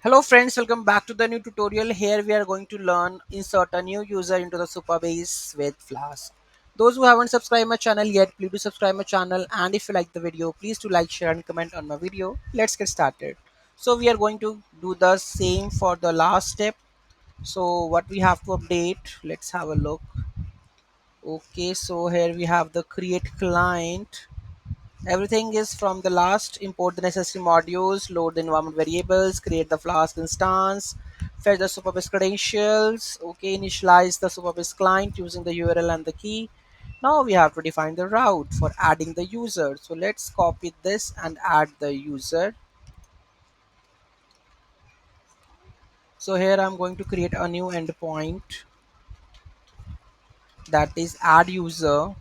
Hello friends, welcome back to the new tutorial. Here we are going to learn insert a new user into the Supabase with Flask. Those who haven't subscribed my channel yet, please do subscribe my channel, and if you like the video, please do like, share and comment on my video. Let's get started. So we are going to do the same for the last step. So what we have to update, let's have a look. Okay, so here we have the create client. Everything is from the last. Import the necessary modules, load the environment variables, create the Flask instance, fetch the Supabase credentials. Okay, initialize the Supabase client using the URL and the key. Now we have to define the route for adding the user. So let's copy this and add the user. So here I'm going to create a new endpoint, that is add user.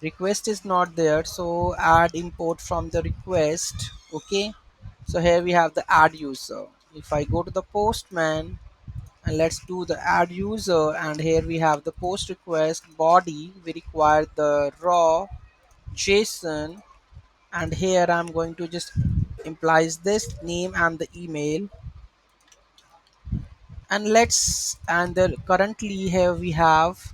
Request is not there, so add import from the request. Okay, so here we have the add user. If I go to the postman and let's do the add user, and here we have the post request body, we require the raw JSON, and here I'm going to just implies this name and the email. And let's and the currently here we have,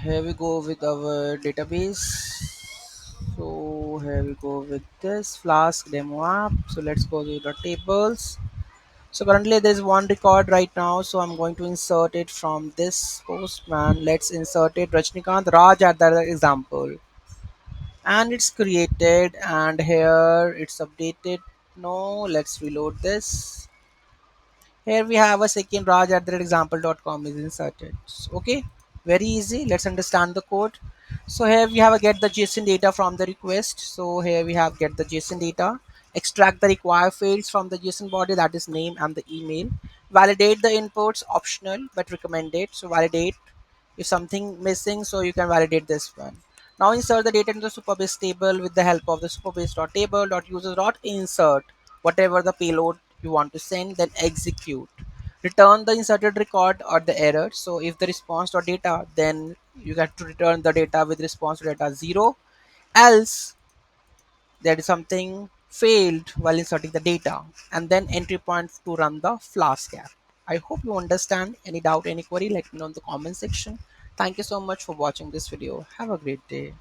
here we go with our database. So here we go with this Flask demo app. So let's go to the tables. So currently there's one record right now, so I'm going to insert it from this postman. Let's insert it Rajnikant Raj at the example, and it's created, and here it's updated. No, let's reload this. Here we have a second Raj at the example.com is inserted. Okay, very easy. Let's understand the code. So here we have a get the JSON data from the request. So here we have get the JSON data, extract the required fields from the JSON body, that is name and the email. Validate the inputs, optional but recommended. So validate if something missing, so you can validate this one. Now insert the data into the Supabase table with the help of the supabase.table.user.insert whatever the payload you want to send, then execute. Return the inserted record or the error. So if the response.data, then you have to return the data with response.data 0. Else there is something failed while inserting the data, and then entry point to run the Flask app. I hope you understand. Any doubt, any query, let me know in the comment section. Thank you so much for watching this video. Have a great day.